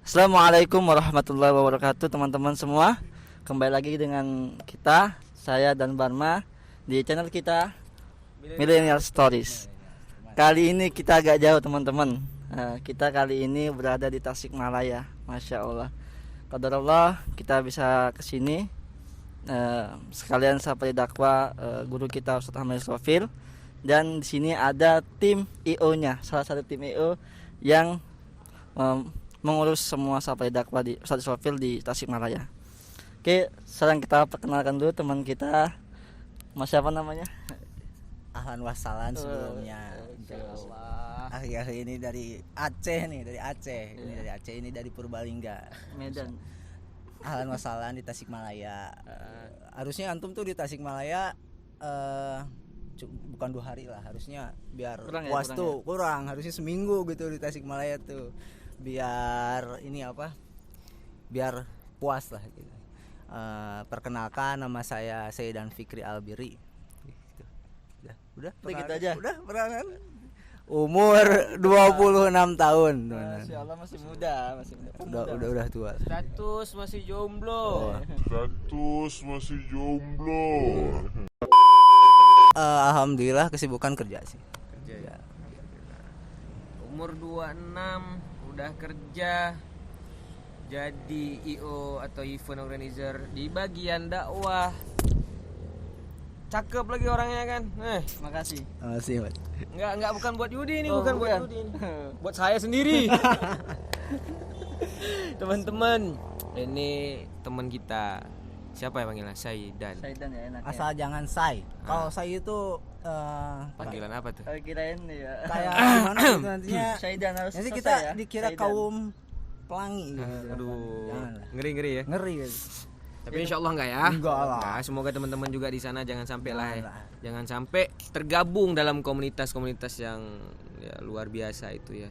Assalamualaikum warahmatullahi wabarakatuh teman-teman semua. Kembali lagi dengan kita, saya dan Barma di channel kita Millennial Stories. Kali ini kita agak jauh teman-teman. Kita kali ini berada di Tasikmalaya. Masya Allah, qadarullah kita bisa kesini sekalian sampai dakwah guru kita Ustadz Ahmad Sofil. Dan di sini ada tim IO-nya, salah satu tim IO yang mengurus semua sampai dakwah di Ustadz Sofil di Tasikmalaya. Oke, sekarang kita perkenalkan dulu teman kita. Mas siapa namanya? Ahlan wassalan sebelumnya. Akhir ini dari Aceh nih, dari Aceh. Ini dari Aceh, ini dari Purbalingga, Medan. Ahlan wassalan di Tasikmalaya. Harusnya antum tuh di Tasikmalaya bukan 2 hari lah, harusnya biar Kurang puas ya, tuh. Kurang, harusnya seminggu gitu di Tasikmalaya tuh. Biar ini apa? Biar puas lah gitu. Perkenalkan, nama saya Saidan Fikri Albiri. Gitu. Udah Gitu aja. Udah perkenalan. Umur 26 tahun. Masya Allah, masih muda, masih muda. Udah tua. Status masih jomblo. Alhamdulillah kesibukan kerja sih. Kerja. Umur 26 udah kerja jadi IO atau event organizer di bagian dakwah. Cakep lagi orangnya kan. Makasih. Makasih, Mas. Enggak bukan buat Yudi ini, Oh, bukan buat bukan. Yudi ini. Buat saya sendiri. Teman-teman, ini teman kita. Siapa ya panggilnya? Saidan. Saidan ya enaknya. Asal jangan say. Kalau say itu Panggilan apa tuh? Kirain ya. kayak gimana gitu nantinya. Saidan harus Nanti selesai kita ya. dikira Saidan. kaum pelangi gitu. Aduh, Janganlah. ngeri ya. Ngeri gitu. Tapi insya Allah enggak ya. Enggak lah. Nah, semoga teman-teman juga di sana jangan sampai lah ya. Jangan lah. Jangan sampai tergabung dalam komunitas-komunitas yang ya, luar biasa itu ya.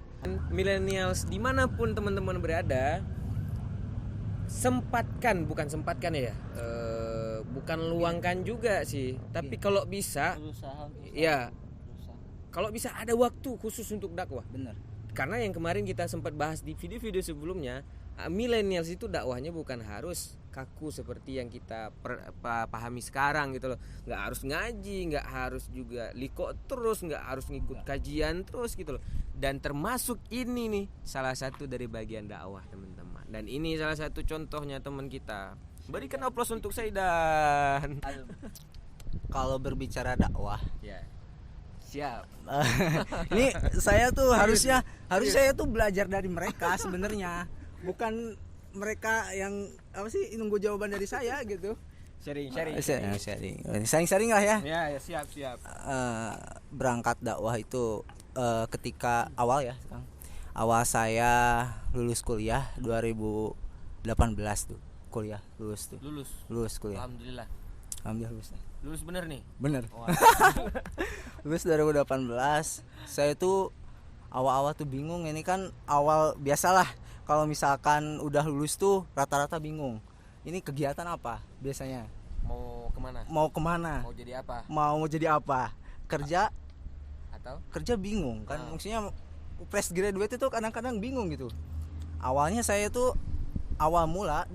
Millennials dimanapun teman-teman berada, bukan sempatkan ya, bukan luangkan juga sih. Tapi kalau bisa, Berusaha. ya kalau bisa ada waktu khusus untuk dakwah. Bener. Karena yang kemarin kita sempat bahas di video-video sebelumnya, millennials itu dakwahnya bukan harus kaku seperti yang kita pahami sekarang gitu loh. Nggak harus ngaji, nggak harus juga liko terus, nggak harus ngikut kajian terus gitu loh. Dan termasuk ini nih salah satu dari bagian dakwah teman-teman. Dan ini salah satu contohnya teman kita. Berikan aplaus untuk Saidan. Kalau berbicara dakwah, Ya. Siap. ini saya tuh harusnya saya tuh belajar dari mereka sebenarnya, bukan mereka yang apa sih nunggu jawaban dari saya gitu. Sharing. Sharing lah ya. Ya, siap. Berangkat dakwah itu ketika awal ya, Kang. Awal saya lulus kuliah 2018 tuh. Lulus kuliah. Alhamdulillah. Alhamdulillah lulus. Lulus bener nih. Bener. Wah. Lulus 2018. Saya tuh awal-awal tuh bingung, ini kan awal biasalah. Kalau misalkan udah lulus tuh rata-rata bingung. Ini kegiatan apa biasanya? Mau kemana? Mau kemana? Mau jadi apa? Mau jadi apa? Kerja Atau bingung kan. Maksudnya fresh graduate itu kadang-kadang bingung gitu. Awalnya saya tuh awal mula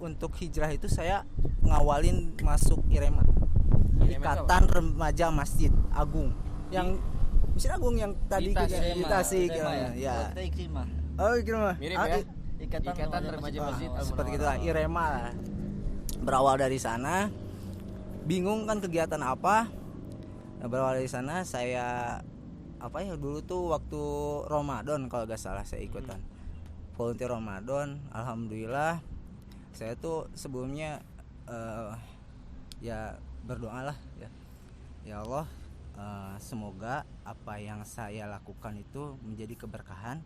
untuk hijrah itu saya ngawalin masuk IREMA. Ikatan Remaja Masjid Agung. Yang Masjid Agung yang tadi di Tasik ya. Kita Ikrimah. Oh, gimana? mirip ya? Ikatan Remaja Ah, Masjid seperti itu lah, IREMA lah. Berawal dari sana, bingung kan kegiatan apa. Nah, berawal dari sana saya dulu tuh waktu Ramadan kalau gak salah saya ikutan volunteer Ramadan. Alhamdulillah saya tuh sebelumnya ya berdoa lah ya Allah, semoga apa yang saya lakukan itu menjadi keberkahan,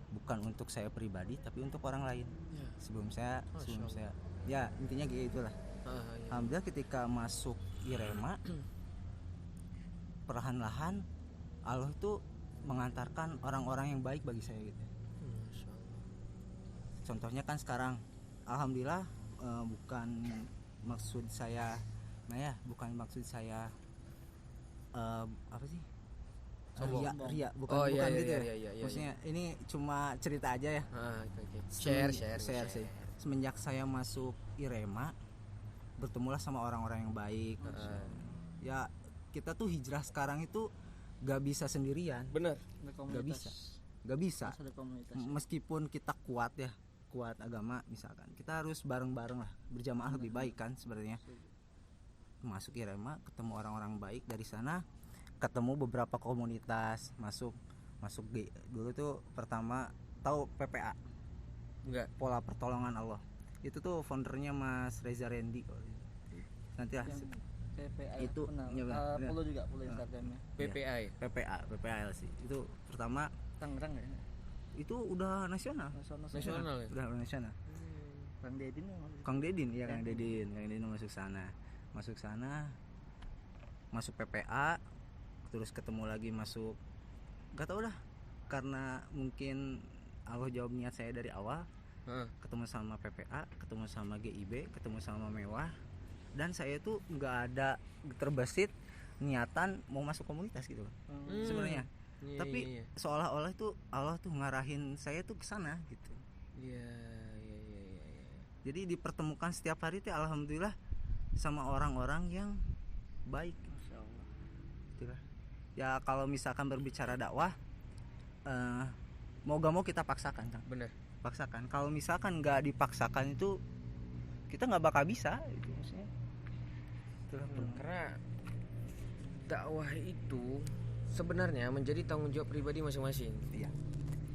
bukan untuk saya pribadi tapi untuk orang lain. Sebelum saya ya intinya gitu lah. Alhamdulillah ketika masuk IREMA perlahan-lahan Allah itu mengantarkan orang-orang yang baik bagi saya gitu. Contohnya kan sekarang alhamdulillah bukan maksud saya apa sih ria bukan Oh, bukan iya, gitu iya, ya. iya, iya, Maksudnya ini cuma cerita aja ya. Oke. Share sih. Semenjak saya masuk Irema, bertemulah sama orang-orang yang baik. Ya kita tuh hijrah sekarang itu gak bisa sendirian, Bener. gak bisa. Harus ada komunitas. Meskipun kita kuat agama misalkan, kita harus bareng-bareng lah, berjamaah lebih baik kan sebenarnya. Masuk Irema, ketemu orang-orang baik, dari sana ketemu beberapa komunitas, masuk dulu tuh pertama tahu PPA, Enggak. Pola Pertolongan Allah. Itu tuh foundernya Mas Reza Rendi. Nanti lah PPA itu benar. Follow juga follow Instagramnya. PPA sih. Itu pertama Tangerang ya. itu udah nasional. nasional ya. Udah nasional. Kang Dedin Kang Dedin masuk sana, masuk PPA, terus ketemu lagi masuk, gak tau dah, karena mungkin Allah jawab niat saya dari awal. Ketemu sama PPA, ketemu sama GIB, ketemu sama Mewah, dan saya tuh nggak ada terbesit niatan mau masuk komunitas gitu sebenarnya. Iya, Tapi iya. seolah-olah tuh Allah tuh ngarahin saya tuh ke sana gitu. Iya. Jadi dipertemukan setiap hari tuh alhamdulillah sama orang-orang yang baik. Masya Allah. Itulah. Ya kalau misalkan berbicara dakwah, mau gak mau kita paksakan kan. Bener. Paksakan. Kalau misalkan nggak dipaksakan itu kita nggak bakal bisa. Itu maksudnya. Itulah. Karena dakwah itu sebenarnya menjadi tanggung jawab pribadi masing-masing. Iya.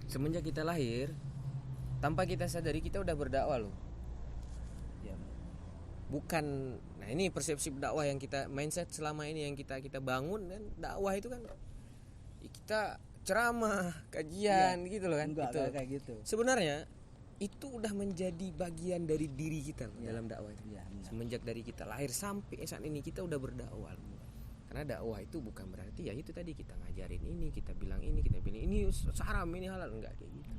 Semenjak kita lahir, tanpa kita sadari kita udah berdakwah loh. Ya. Bukan, nah ini persepsi dakwah yang kita mindset selama ini yang kita bangun, kan dakwah itu kan ya kita ceramah, kajian gitu loh kan. Enggak Gitu. kayak gitu. Sebenarnya itu udah menjadi bagian dari diri kita loh, dalam dakwah itu. Iya, benar. Semenjak dari kita lahir sampai saat ini kita udah berdakwah loh. Karena dakwah itu bukan berarti ya itu tadi kita ngajarin ini, kita bilang ini ini haram, ini halal, enggak kayak gitu.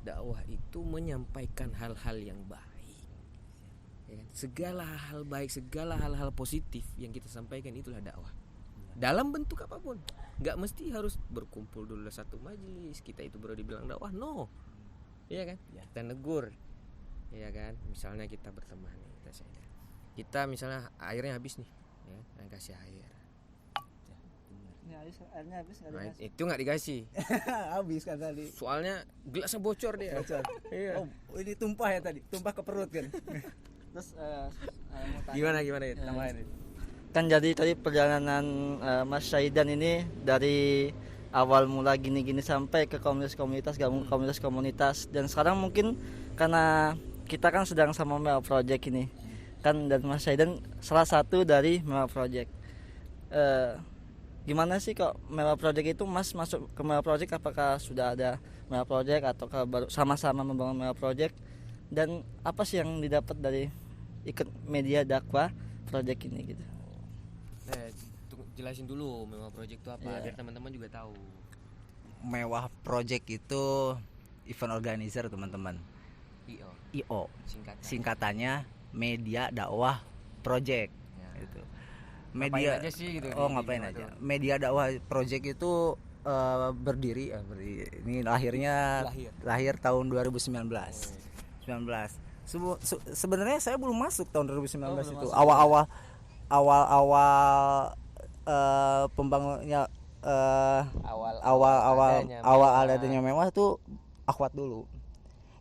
Dakwah itu menyampaikan hal-hal yang baik. Ya kan? Segala hal baik, segala hal-hal positif yang kita sampaikan itulah dakwah. Dalam bentuk apapun. Enggak mesti harus berkumpul dulu satu majelis, kita itu baru dibilang dakwah. No. Iya kan? Ya. Kita negur. Iya kan? Misalnya kita berteman nih, kita misalnya airnya habis nih, ya, dan kasih air. Ini airnya habis enggak Nah, dikasih. itu nggak dikasih. Habis kan tadi. Soalnya gelasnya bocor dia. Iya. Oh, ini tumpah ya tadi, tumpah ke perut kan. Terus mau tanya. Gimana ya? Tambahin. Kan jadi tadi perjalanan Mas Syaidan ini dari awal mula gini-gini sampai ke komunitas-komunitas, gabung komunitas-komunitas, dan sekarang mungkin karena kita kan sedang sama Mewah Project ini kan, dan Mas Syaidan salah satu dari Mewah Project. Gimana sih kok Mewah Project itu, Mas masuk ke Mewah Project, apakah sudah ada Mewah Project atau baru sama-sama membangun Mewah Project, dan apa sih yang didapat dari ikut media dakwah project ini gitu? Jelasin dulu Mewah Project itu apa, Iya. biar teman-teman juga tahu. Mewah Project itu event organizer teman-teman. IO. Singkatannya Media Dakwah Project. Ya. Itu. Ngapain aja sih gitu? Ngapain aja. Media Dakwah Project itu berdiri ini lahir tahun 2019. 19. Sebenarnya saya belum masuk tahun 2019 itu. Awal-awal pembangunnya awal adanya Mewah tuh akhwat dulu.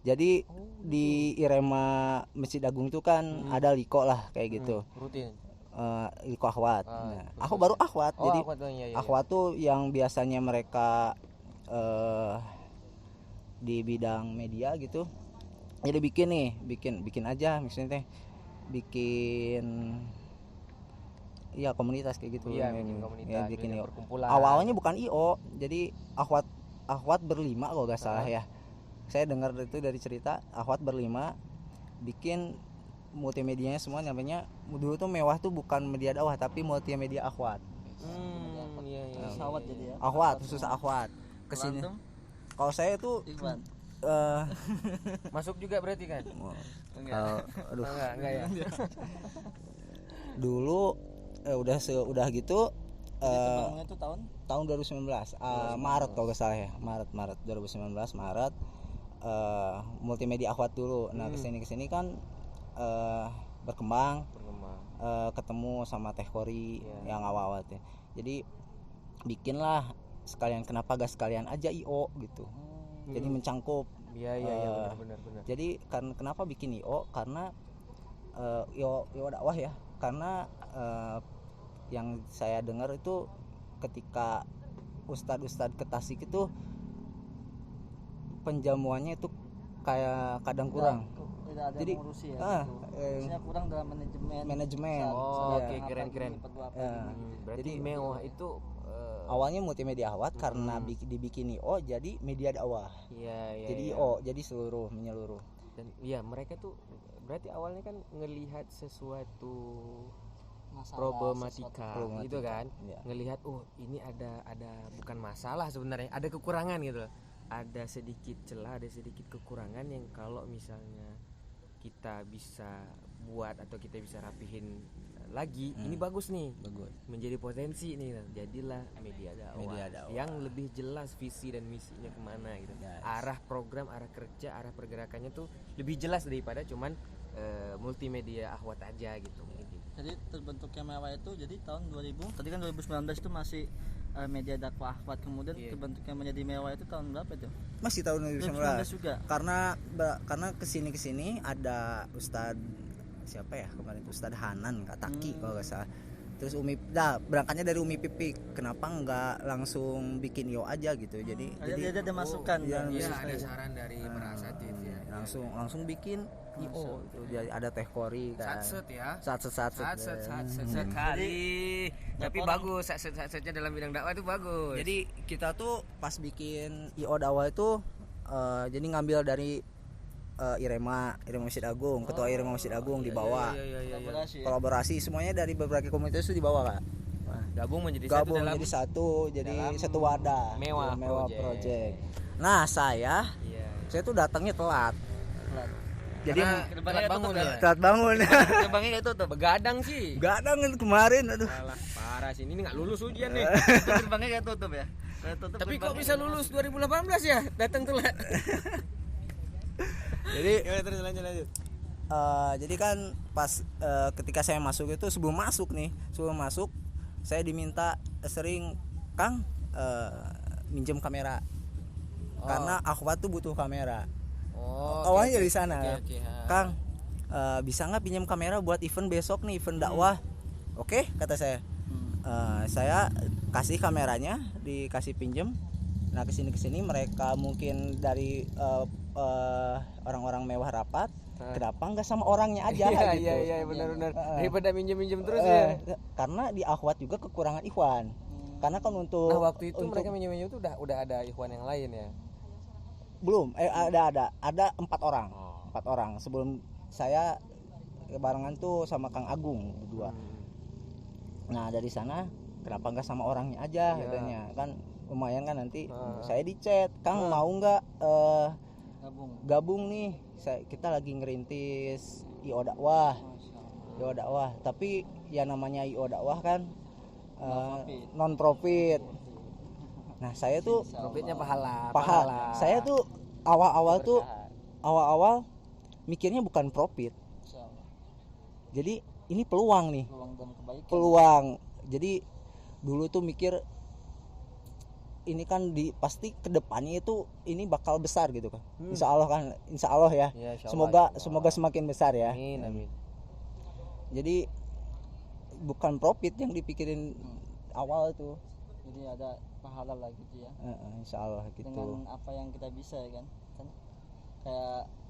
Jadi di Irema Masjid Agung itu kan ada liko lah kayak gitu. Rutin. Liko akhwat. Aku baru akhwat. Jadi akhwat tuh yang biasanya mereka di bidang media gitu. Jadi bikin aja misalnya bikin ya komunitas kayak gitu. Iya, bikin komunitas, ya, bikin IO. perkumpulan. Awalnya bukan IO, jadi akhwat berlima kalau nggak salah ya. Saya dengar itu dari cerita akhwat berlima bikin multimedianya semua, namanya dulu tuh Mewah tuh bukan media dakwah tapi multimedia akhwat. Iya. Pesawat jadi ya. Akhwat, khusus akhwat. Kesini. Kalau saya tuh Ikhwan. Masuk juga berarti kan? aduh. Enggak ya. Dulu udah gitu Bangunnya itu tahun 2019 Maret kalau nggak salah ya, Maret 2019 Maret. Multimedia Akhwat dulu. Nah kesini kan berkembang, ketemu sama Teh Kori yang awal-awal tuh. Jadi bikinlah sekalian, kenapa gak sekalian aja IO gitu. Jadi mencangkup. Iya benar. Jadi kenapa bikin IO? Karena IO dakwah ya. Karena yang saya dengar itu ketika ustadz ke Tasik itu penjamuannya itu kayak kadang kurang. Tidak ada Jadi, yang ngurusi ya. Maksudnya kurang dalam manajemen. Oh, oke, keren. Berarti Jadi mewah itu awalnya multimedia Akhwat karena dibikin IO jadi media dakwah. Iya. Jadi IO, jadi menyeluruh. Dan iya, mereka tuh berarti awalnya kan ngelihat sesuatu problematika gitu kan. Ya. Ngelihat ini ada bukan masalah sebenarnya, ada kekurangan gitu loh. Ada sedikit celah, ada sedikit kekurangan yang kalau misalnya kita bisa buat atau kita bisa rapihin lagi, ini bagus nih, menjadi potensi nih, jadilah media dakwah yang lebih jelas visi dan misinya kemana gitu. Arah program, arah kerja, arah pergerakannya tuh lebih jelas daripada cuman multimedia Akhwat aja gitu. Jadi terbentuknya mewah itu jadi tahun 2000. Tadi kan 2019 itu masih media dakwah Akhwat, kemudian terbentuknya menjadi mewah itu tahun berapa itu? Masih tahun 2019 juga. Karena kesini ada Ustadz siapa ya kemarin itu, Ustadz Hanan Kataki kalau nggak salah. Terus berangkatnya dari Umi Pipik, kenapa nggak langsung bikin IO aja gitu. Jadi ada masukan. Iya, ada saran dari para asatid ya. Langsung bikin IO itu. Jadi ada Teh Kori kan. Satset sekali. Tapi bagus, satsetnya dalam bidang dakwah itu bagus. Jadi kita tuh pas bikin IO dakwah itu jadi ngambil dari Irema Masjid Agung, ketua Irema Masjid Agung dibawa. Kolaborasi semuanya dari berbagai komunitas itu dibawa, Kak. Gabung menjadi satu, jadi satu wadah. Mewah Project. Nah, saya tuh datangnya telat. Jadi telat bangun. Gerbangnya itu tuh begadang sih. Begadang kemarin, aduh. Alah, parah sih, ini enggak lulus ujian nih. Gerbangnya kayak tutup ya. Tapi kok bisa lulus 2018 ya? Datang telat. Jadi lanjut. Jadi kan pas ketika saya masuk itu sebelum masuk saya diminta sering, Kang, minjem kamera. Karena Akhwat tuh butuh kamera. Awalnya dari sana. Kang, bisa nggak pinjam kamera buat event besok nih, event dakwah? Oke, kata saya. Saya kasih kameranya, dikasih pinjem. Nah kesini mereka mungkin dari orang-orang mewah rapat, kenapa nggak sama orangnya aja gitu. Iya benar. Daripada minjem terus ya. Karena di Akhwat juga kekurangan ikhwan. Karena kan untuk waktu itu mereka minjem itu udah ada ikhwan yang lain ya. Belum, ada 4 orang. 4 orang. Sebelum saya barengan tuh sama Kang Agung berdua. Nah dari sana kenapa nggak sama orangnya aja katanya, kan lumayan kan nanti. Saya di chat, Kang mau nggak gabung nih, kita lagi ngerintis IO dakwah. Tapi ya namanya IO dakwah kan non profit. Nah saya tuh profitnya pahala. Saya tuh awal mikirnya bukan profit. Jadi ini peluang nih. Peluang. Jadi dulu tuh mikir ini kan pasti kedepannya itu ini bakal besar gitu kan. Insya Allah ya. Semoga semakin besar ya. Amin. Jadi bukan profit yang dipikirin awal itu. Jadi ada pahala lah gitu ya. Insya Allah gitu. Dengan apa yang kita bisa ya kan.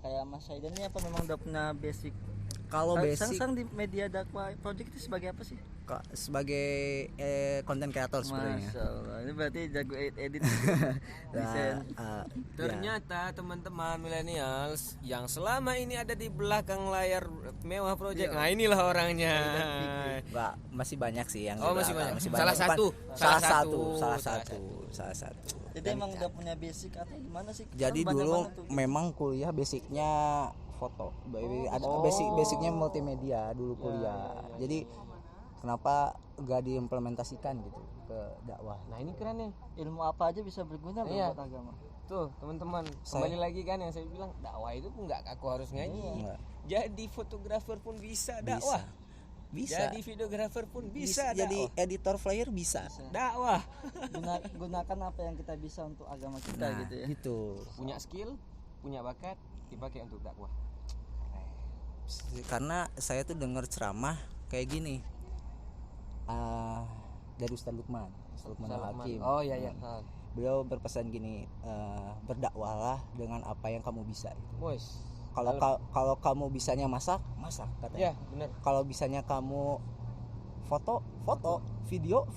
Kayak Mas Saidan ini apa memang udah punya basic? Kalau basic sang di media dakwah project itu sebagai apa sih? Sebagai content creator sebenarnya. Masya Allah, ini berarti jago edit. Ternyata teman-teman millennials yang selama ini ada di belakang layar Mewah Project, nah inilah orangnya. Enggak, masih banyak sih yang masih banyak. Salah satu. Jadi emang udah punya basic atau gimana sih? Jadi dulu memang kuliah basicnya foto. Ada basicnya multimedia dulu kuliah. Jadi kenapa gak diimplementasikan gitu ke dakwah. Nah ini keren nih. Ilmu apa aja bisa berguna loh Iya. buat agama. Tuh teman-teman, kembali lagi kan yang saya bilang dakwah itu nggak aku harus ngaji. Enggak. Jadi fotografer pun bisa dakwah. Bisa. Jadi videografer pun bisa Jadi dakwah. editor flyer bisa. Dakwah. Gunakan apa yang kita bisa untuk agama kita Nah, gitu ya. gitu. Punya skill, punya bakat, dipakai untuk dakwah. Karena saya tuh dengar ceramah kayak gini. Dari Ustaz Lukman Al-Hakim. Oh iya iya. Beliau berpesan gini, berdakwahlah dengan apa yang kamu bisa. Bos. Kalau kamu bisanya masak katanya. Ya, benar. Kalau bisanya kamu foto, video,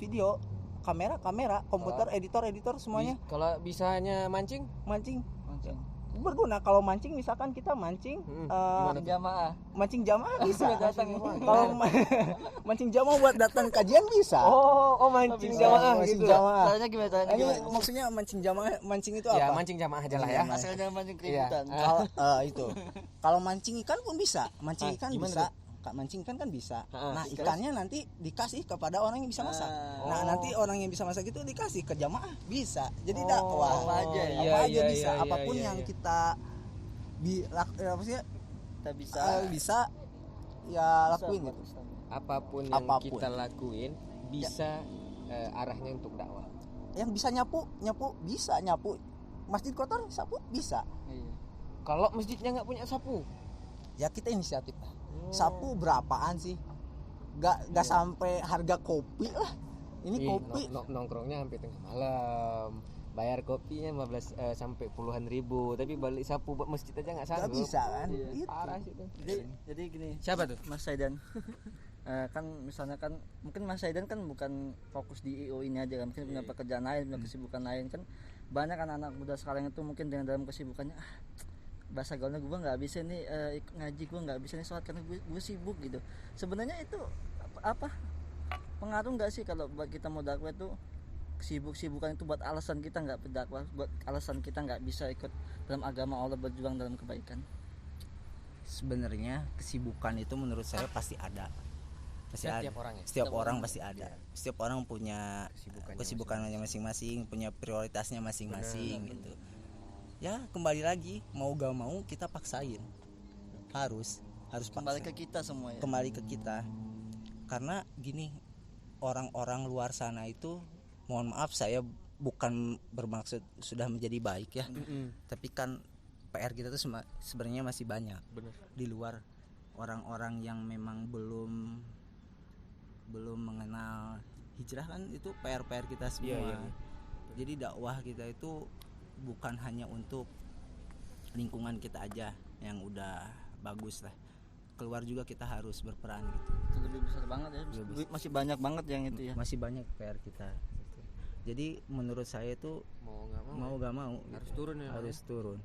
kamera, komputer, editor semuanya Kalau bisanya mancing, mancing. Mancing. Berguna kalau mancing, misalkan kita mancing gimana tuh? Jamaah. mancing jamaah bisa. Datang Kalau mancing jamaah buat datang kajian bisa. Oh mancing Bisa. jamaah Mancing gitu. jamaah. Caranya gimana? Ini maksudnya mancing jamaah, mancing itu Ya, apa? mancing jamaah aja lah ya. Asal jangan mancing Iya. keributan. Kalau itu. Kalau mancing ikan pun bisa. Mancing ikan gimana bisa. Mancing ikan kan bisa. Nah, terus? ikannya nanti dikasih kepada orang yang bisa masak. Nah, nanti orang yang bisa masak itu dikasih ke jamaah bisa. Jadi dakwah. apa aja ya? Apa aja Iya, bisa. iya, Apapun iya, yang iya. kita apa sih? Kita bisa. Bisa ya lakuin buat gitu. Islam. Apapun yang Apapun. kita lakuin bisa arahnya untuk dakwah. Yang bisa nyapu bisa nyapu. Masjid kotor sapu bisa. Iya. Kalau masjidnya nggak punya sapu, Ya kita inisiatif lah. Sapu berapaan sih? Gak sampai harga kopi lah. Ini Ih, kopi nongkrongnya sampai tengah malam. Bayar kopinya 15 sampai puluhan ribu, tapi balik sapu buat masjid aja nggak gak sanggup. bisa kan? Iya. Itu. Parah sih itu. Jadi gini. Siapa tuh? Mas Saidan. Kan misalnya kan mungkin Mas Saidan kan bukan fokus di IO ini aja kan, mungkin punya pekerjaan lain, punya kesibukan lain kan. Banyak anak-anak muda sekarang itu mungkin dengan dalam kesibukannya bahasa gaulnya gue nggak bisa nih ngaji, gue nggak bisa nih sholat karena gue sibuk gitu. Sebenarnya itu apa pengaruh nggak sih kalau buat kita mau dakwah itu kesibukan itu buat alasan kita nggak berdakwah, buat alasan kita nggak bisa ikut dalam agama Allah, berjuang dalam kebaikan? Sebenarnya kesibukan itu menurut saya pasti ada. Setiap orang ya? Setiap orang pasti ada. Setiap orang punya Kesibukannya kesibukannya masing-masing, punya prioritasnya masing-masing gitu. Ya kembali lagi, mau gak mau kita paksain. Harus Kembali paksa. ke kita semua ya. Kembali ke kita. Karena gini, orang-orang luar sana itu, mohon maaf saya bukan bermaksud sudah menjadi baik ya. Tapi kan PR kita tuh sebenarnya masih banyak. Bener. Di luar orang-orang yang memang belum mengenal hijrah kan, itu PR kita semua. Iya. Jadi dakwah kita itu bukan hanya untuk lingkungan kita aja yang udah bagus lah. Keluar juga kita harus berperan gitu. Itu lebih besar banget ya. Masih banyak banget yang itu ya. Masih banyak PR kita gitu. Jadi menurut saya itu Mau nggak mau gak mau harus gitu. turun ya. Harus turun.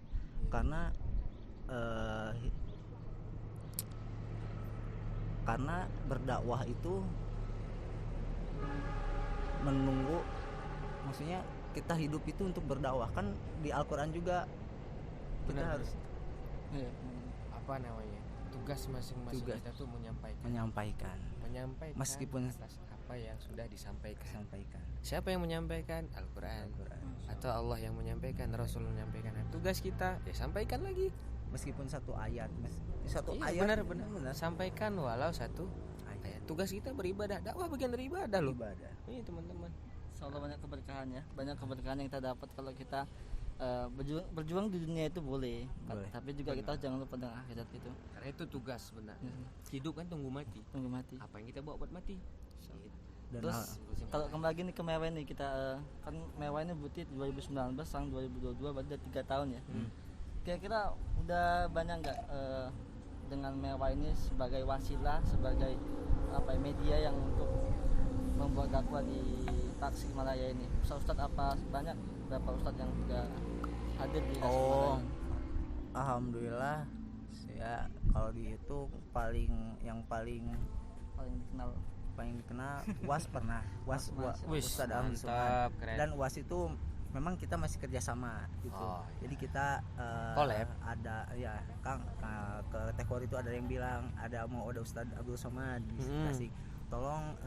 Karena berdakwah itu menunggu, maksudnya kita hidup itu untuk berdakwah. Kan di Al-Qur'an juga kita Benar, harus Iya. apa namanya, tugas masing-masing Tugas. kita tuh menyampaikan menyampaikan meskipun atas apa yang sudah disampaikan. sampaikan Siapa yang menyampaikan? Al-Quran. Atau Allah yang menyampaikan, Rasul menyampaikan. Nah, tugas kita ya sampaikan lagi. meskipun satu ayat Iya, benar. Sampaikan walau satu ayat. Tugas kita beribadah, dakwah bagian dari ibadah loh. ibadah. Ini teman-teman. Insya Allah banyak keberkahan ya, banyak keberkahan yang kita dapat kalau kita berjuang di dunia itu boleh. Tapi juga kita jangan lupa dengan akhirat itu. Karena itu tugas sebenarnya. Hidup kan tunggu mati. Tunggu mati. Apa yang kita bawa buat mati? Dan Terus kalau kembali lagi nih ke mewah nih, kita kan mewah ini butit 2019 sang 2022 berarti udah 3 tahun ya. Kira-kira udah banyak nggak dengan mewah ini sebagai wasilah, sebagai apa media yang untuk membuat dakwah di Tasikmalaya ini? Ustadz apa banyak berapa ustadz yang sudah hadir di Tasikmalaya? Alhamdulillah ya, kalau dihitung paling dikenal Was pernah Was Wih, Ustadz Ahmad Suman. mantap, keren. Dan Was itu memang kita masih kerjasama gitu. Oh, iya. Jadi kita Collab. ada ya Kang ke Tekor itu ada yang bilang ada Ustadz Abdul Somad di Tasik, tolong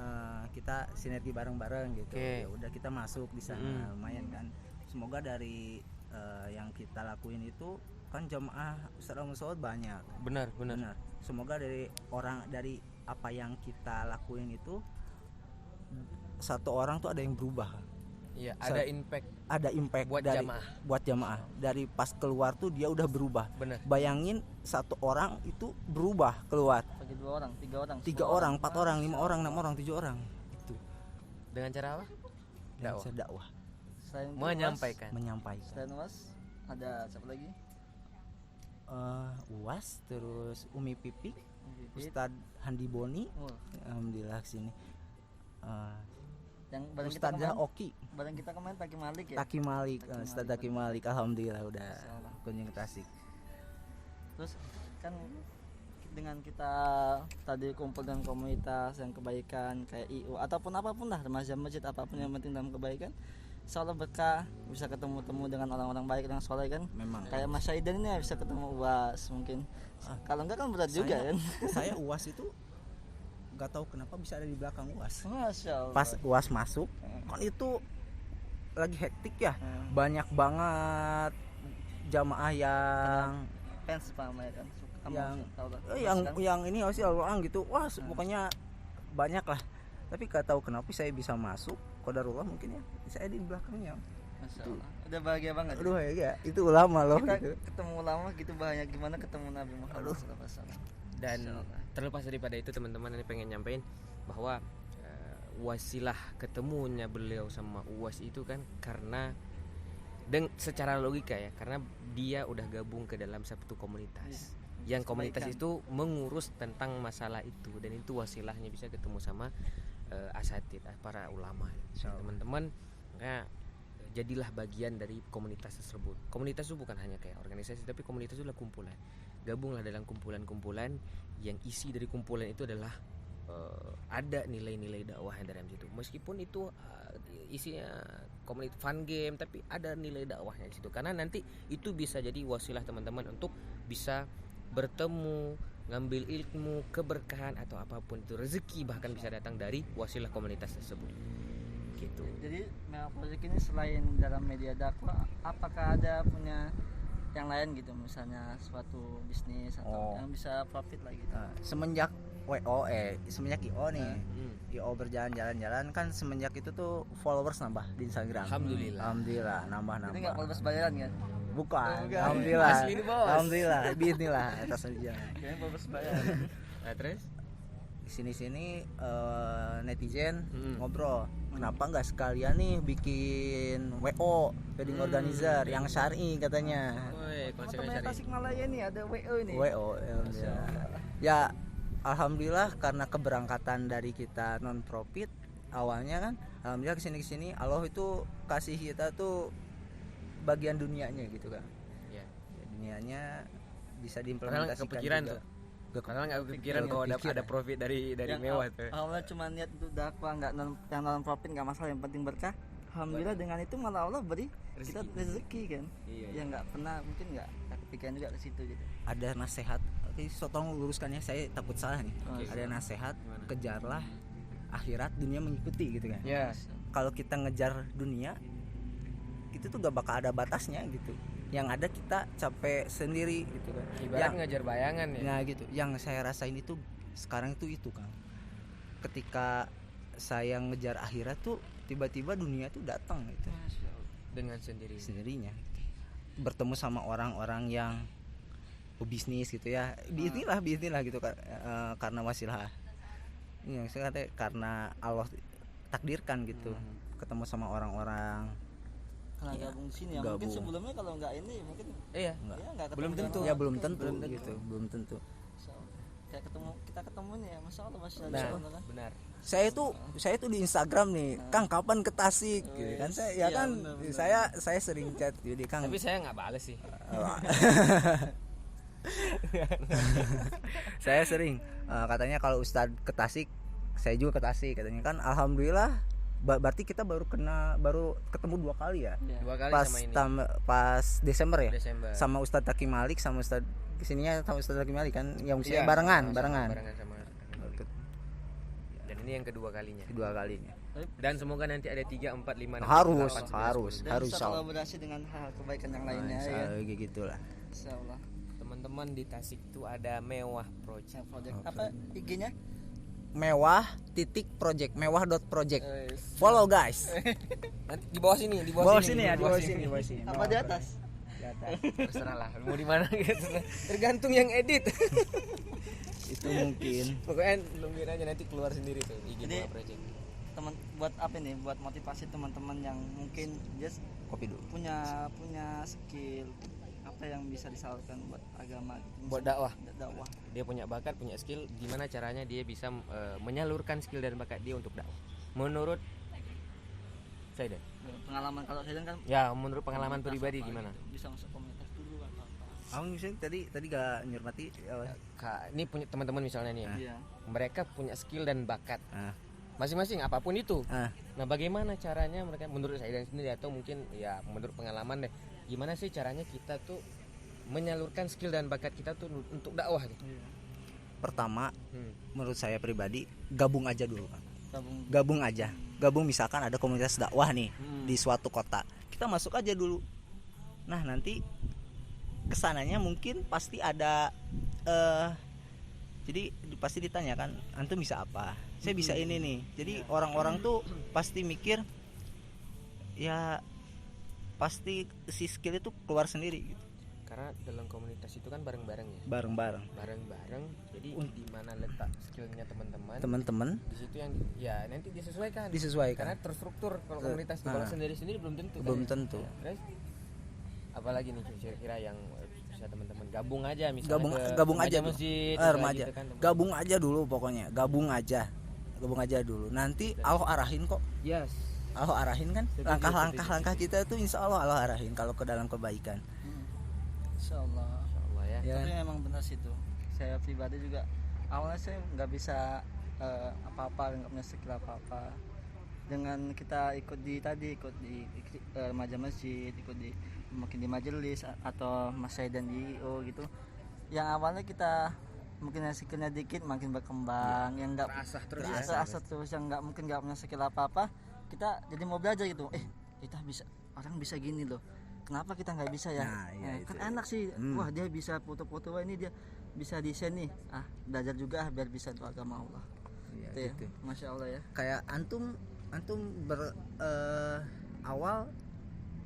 kita sinergi bareng-bareng gitu. Oke. Ya udah kita masuk di sana, lumayan kan. Semoga dari yang kita lakuin itu kan jamaah Ustadz Al-Musawwad banyak. Benar. Benar. Semoga dari apa yang kita lakuin itu satu orang tuh ada yang berubah. Iya, ada impact Ada impact buat dari jamaah. buat jamaah. Dari pas keluar tuh dia udah berubah. Benar. Bayangin satu orang itu berubah keluar. Bagi 2 orang, 3 orang, 3 10 orang, 4 orang, 5 orang, 6 orang, 7 orang. Itu Dengan cara apa? yang Dakwah. saya dakwah, Selain itu, Menyampaikan. menyampaikan. Selain UAS ada siapa lagi? UAS, terus Umi Pipik, Pipit. Ustadz Handi Boni, Oh, alhamdulillah sini. yang bareng kita Ustadzah kemarin, Oki, bareng kita kemarin Taki Malik ya. Taki Malik, Taki Ustadz Malik, Taki Malik, alhamdulillah udah Masyaallah. kunjung ke Tasik. Terus kan dengan kita tadi kumpul dengan komunitas yang kebaikan kayak IU ataupun apapun lah, remaja masjid apapun yang penting dalam kebaikan, insyaallah berkah, bisa ketemu dengan orang-orang baik yang soleh kan. Memang. Kayak Mas Syaidan ini bisa ketemu UAS mungkin. Kalau enggak kan berat juga kan. Saya UAS itu nggak tahu kenapa bisa ada di belakang UAS. Masya Allah. Pas UAS masuk, kan itu lagi hektik ya, banyak banget jamaah yang fans Pak Maya kan. Kamu yang tahu lah. yang ini sih orang gitu, wah pokoknya banyak lah. Tapi nggak tahu kenapa saya bisa masuk, qadarullah mungkin ya, saya di belakangnya. Masya Allah. Udah bahagia banget. Aduh ya, itu ulama loh. Kita Gitu. ketemu lama gitu banyak gimana ketemu Nabi Muhammad SAW. Dan terlepas daripada itu teman-teman, ini pengen nyampein bahwa wasilah ketemunya beliau sama UAS itu kan karena secara logika ya, karena dia udah gabung ke dalam satu komunitas. Yang komunitas Kebaikan. itu mengurus tentang masalah itu, dan itu wasilahnya bisa ketemu sama asatid, para ulama. Teman-teman, maka jadilah bagian dari komunitas tersebut. Komunitas itu bukan hanya kayak organisasi, tapi komunitas itu adalah kumpulan. Gabunglah dalam kumpulan-kumpulan yang isi dari kumpulan itu adalah ada nilai-nilai dakwah yang dalam situ. Meskipun itu isinya komunitas fun game, tapi ada nilai dakwahnya di situ. Karena nanti itu bisa jadi wasilah teman-teman untuk bisa bertemu, ngambil ilmu, keberkahan atau apapun itu, rezeki bahkan bisa datang dari wasilah komunitas tersebut. Gitu. Jadi Merah Project ini selain dalam media dakwah, apakah ada punya yang lain gitu, misalnya suatu bisnis atau yang bisa profit lagi gitu? Nah, semenjak semenjak IO nih, IO berjalan-jalan kan semenjak itu tuh followers nambah di Instagram. Alhamdulillah nambah. Jadi nggak followers bayaran kan? Bukan, Enggak. alhamdulillah. Asli nih, Bos. Alhamdulillah, bismillah atas aja. Kayaknya followers bayaran. Nah, terus Di sini netizen ngobrol, kenapa nggak sekalian nih bikin WO wedding organizer yang syar'i katanya. woi, konsepnya Teman-teman cari. Tasikmalaya nih ada WO ini. WO ya alhamdulillah, karena keberangkatan dari kita non profit awalnya kan, alhamdulillah kesini Allah itu kasih kita tuh bagian dunianya gitu kan. Ya. Ya, dunianya bisa Padahal diimplementasikan nggak kepikiran juga. tuh. Padahal nggak kepikiran kalau ada profit dari Yang mewah tuh. awalnya cuma niat untuk dakwah, nggak yang non profit nggak masalah, yang penting berkah. Alhamdulillah dengan itu malah Allah beri kita rezeki kan. Iya. Yang nggak pernah, mungkin nggak kepikiran juga ke situ gitu. Ada nasihat, so tolong luruskan ya, saya takut salah nih. Ada nasihat, kejarlah akhirat, dunia mengikuti gitu kan. Ya. Kalau kita ngejar dunia itu tuh gak bakal ada batasnya gitu. Yang ada kita capek sendiri gitu kan. Ibarat ngajar bayangan ya. Nah gitu. Yang saya rasain itu sekarang itu kan. Ketika saya ngejar akhirat tuh tiba-tiba dunia tuh datang gitu. Dengan sendirinya. Bertemu sama orang-orang yang bisnis gitu ya. Bisnislah gitu kan. Karena wasilah. Yang saya kata karena Allah takdirkan gitu. Ketemu sama orang-orang. Karena gabung di sini ya. Gabung. Mungkin sebelumnya kalau nggak ini mungkin Iya. ya nggak ketemu Belum dengan tentu. orang. Ya belum tentu Belum gitu, belum tentu. So, kayak kita ketemu nih ya, masya Allah. Nah, benar. Saya tuh di Instagram nih, Kang kapan ke Tasik gitu kan. Saya ya Iya, kan benar. saya sering chat jadi Kang. Tapi saya nggak bales sih. Saya sering katanya kalau Ustadz ke Tasik, saya juga ke Tasik katanya kan. Alhamdulillah berarti kita baru ketemu 2 kali ya. Iya. 2 kali Pas sama ini. pas Desember ya. Desember. Sama Ustadz Taki Malik, sama Ustadz kesininya sama Ustadz Taki Malik kan, yang Iya, barengan. sama-sama barengan sama. Dan Ini yang kedua kalinya. kedua kalinya. Dan semoga nanti ada 3, 4, 5, 6, Harus 8, 9, harus 10. Dan harus bisa insya Allah. kolaborasi dengan hal kebaikan yang lainnya ya. Kayak gitulah. Insyaallah. Teman-teman di Tasik itu ada Mewah Project. Nah, project apa IG-nya? Mewah.project, mewah.project. Follow guys. Nanti di bawah sini, di Bawah bawah sini ya, di bawah sini, di bawah sini. Apa di atas? Di atas. Terserah lah, mau di mana gitu. Tergantung yang edit. Itu mungkin. Pokoknya nungguin aja nanti keluar sendiri tuh IG Jadi, Mewah Project. Teman buat apa nih? Buat motivasi teman-teman yang mungkin just Kopi dulu. punya skill apa yang bisa disalurkan buat agama gitu. Buat dakwah. Dakwah. Dia punya bakat, punya skill, gimana caranya dia bisa menyalurkan skill dan bakat dia untuk dakwah. Menurut saya deh. Pengalaman kalau saya kan Ya, menurut pengalaman pribadi apa gimana? gitu. Bisa masuk komunitas dulu atau apa. Aku misalnya tadi gak nyurmati Ini punya teman-teman misalnya nih ya. Iya. Mereka punya skill dan bakat. Ah. Masing-masing apapun itu. Ah. Nah, bagaimana caranya mereka menurut saya dan sendiri atau mungkin ya menurut pengalaman deh. Gimana sih caranya kita tuh menyalurkan skill dan bakat kita tuh untuk dakwah gitu. Iya. Pertama, Hmm. menurut saya pribadi gabung aja dulu kan. Gabung. Gabung aja. Gabung misalkan ada komunitas dakwah nih Hmm. di suatu kota. Kita masuk aja dulu. Nah, nanti kesananya mungkin pasti ada jadi pasti ditanyakan antum bisa apa? Saya bisa ini nih. Jadi orang-orang tuh pasti mikir ya pasti si skill itu keluar sendiri gitu. Karena dalam komunitas itu kan bareng-bareng ya. Bareng-bareng. Bareng-bareng. Jadi di mana letak skillnya teman-teman. Teman-teman Di situ yang ya nanti disesuaikan. disesuaikan. Karena terstruktur kalau komunitas itu. Kalau Nah. sendiri-sendiri belum tentu. Belum kan ya. tentu. Terus apalagi nih kira-kira yang bisa teman-teman gabung aja misalnya Gabung ke aja remaja dulu. masjid Remaja. gitu kan, teman. Gabung aja dulu pokoknya. Gabung aja dulu. Nanti Allah arahin kok. Yes. Allah arahin kan. Setuju, Langkah-langkah kita itu insya Allah arahin kalau ke dalam kebaikan. Insyaallah. Insyaallah ya. Ya Tapi kan? memang benar sih itu. Saya pribadi juga awalnya saya nggak bisa apa-apa, nggak punya skill apa-apa. Dengan kita ikut di remaja masjid, ikut di mungkin di majelis atau Mas dan di IO gitu. Yang awalnya kita mungkin skillnya dikit makin berkembang, yang nggak Terasah terus Iya, ya. terasa terus yang nggak mungkin nggak punya skill apa-apa, kita jadi mau belajar gitu. Kita bisa, orang bisa gini loh. Kenapa kita nggak bisa ya? Nah, iya, Kan itu. enak sih. Hmm. Wah, dia bisa foto-foto, wah ini dia bisa desain nih. Belajar juga biar bisa untuk agama Allah. Iya, Itu ya. gitu. Masya Allah ya. Kayak antum awal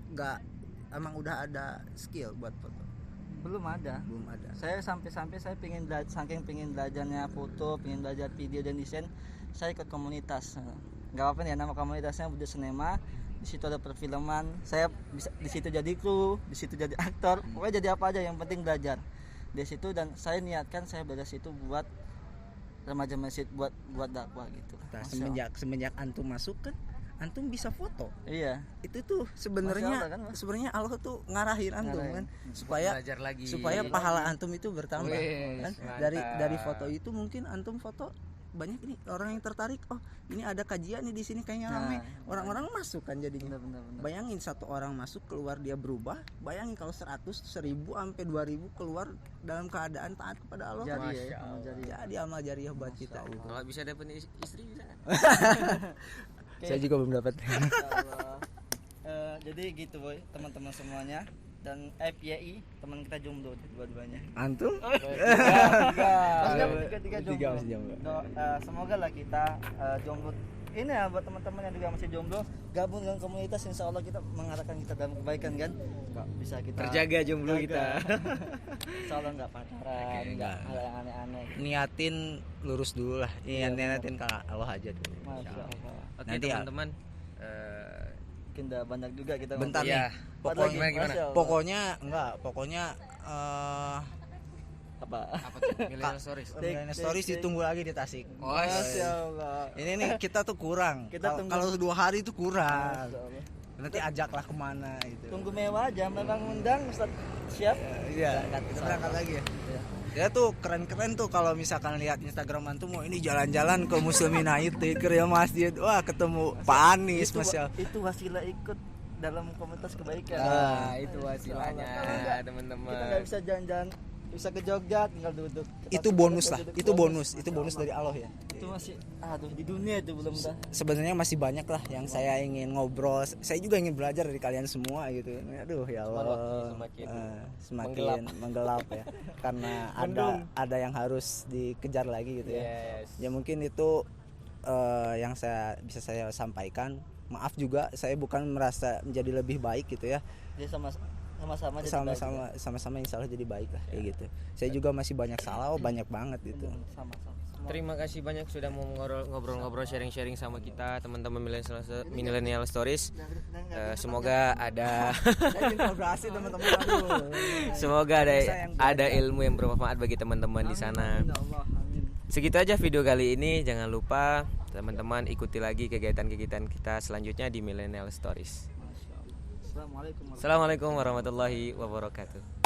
nggak emang udah ada skill buat foto? Belum ada. Belum ada. Saya sampai saya saking pengen belajarnya foto, pengen belajar video dan desain, saya ikut komunitas. Nggak apa-apa nih, nama komunitasnya Budi Senema. Di situ ada perfilman. Saya bisa di situ jadi kru, di situ jadi aktor. Pokoknya jadi apa aja, yang penting belajar di situ. Dan saya niatkan saya belajar situ buat remaja masjid, buat dakwah gitu. Nah, Masya Allah. semenjak antum masuk kan antum bisa foto. Iya. Itu tuh Masya sebenarnya Allah kan, Mas? sebenarnya Allah tuh ngarahin antum Ngarahin. kan supaya Belajar lagi. pahala antum itu bertambah Wih, kan. mantap. Dari foto itu mungkin antum foto banyak nih orang yang tertarik, oh ini ada kajian nih di sini kayaknya Nah, rame, orang-orang masuk kan jadinya. Benar. Bayangin satu orang masuk keluar dia berubah, bayangin kalau 100, 1000 sampai 2000 keluar dalam keadaan taat kepada Allah. Jadi Masya ya, Allah. jadi. Amal jariah buat kita itu. Kalau bisa dapat istri bisa kan? Oke. Saya juga belum dapat. Insyaallah. Jadi gitu boy, teman-teman semuanya. Dan FYI teman kita jomblo dua-duanya. Antum? Maksudnya tiga jomblo. Tiga masih jomblo. Semoga lah kita jomblo. Ini ya buat teman-teman yang juga masih jomblo, gabung dengan komunitas, insya Allah kita mengarahkan kita dalam kebaikan kan. Bisa kita Terjaga jomblo jaga. kita. Insya Allah nggak pacaran, nggak hal yang aneh-aneh. Niatin lurus dulu lah. Iya, Niatin ke Allah aja dulu. Masya Allah. Oke Nanti ya. teman-teman. Mungkin udah banyak juga kita. Bentar ngomong. nih. Iya. Pokoknya Gimana? Masya Allah. Pokoknya apa? Apa tuh? Millennial Stories. Millennial Stories ditunggu lagi di Tasik. Oh, Masya Allah. Ini nih kita tuh kurang. Kita tunggu. Kalau 2 hari itu kurang. Masya Allah. Nanti ajaklah kemana gitu. Tunggu mewah aja, memang undang Ustaz. Siap? Iya, kita berangkat lagi ya. Ya tuh keren-keren tuh kalau misalkan lihat Instagram antum mau ini jalan-jalan ke Muslimin United ke Real Masjid. Wah, ketemu Pak Anies, Masya Allah. Itu wasilah ikut dalam komunitas kebaikan. Nah, itu wasilahnya Kalau nggak, teman-teman. Kita nggak bisa jalan-jalan bisa ke Jogja tinggal duduk. Itu bonus lah, itu bonus dari Allah ya. Itu masih aduh di dunia itu belum dah. Sebenarnya masih banyak lah yang saya ingin ngobrol. Saya juga ingin belajar dari kalian semua gitu. Aduh ya Allah. Semakin menggelap ya. Karena ada yang harus dikejar lagi gitu ya. Ya mungkin itu yang bisa saya sampaikan. Maaf juga saya bukan merasa menjadi lebih baik gitu ya. Dia sama-sama insya Allah jadi baik lah kayak gitu. Saya juga masih banyak salah, banyak banget gitu. Sama-sama. Terima kasih banyak sudah mau ngobrol-ngobrol, sharing-sharing sama kita teman-teman Millennial Stories. Semoga ada semoga ada ilmu yang bermanfaat bagi teman-teman di sana. Segitu aja video kali ini. Jangan lupa teman-teman ikuti lagi kegiatan-kegiatan kita selanjutnya di Millennial Stories. Assalamualaikum Assalamualaikum warahmatullahi wabarakatuh.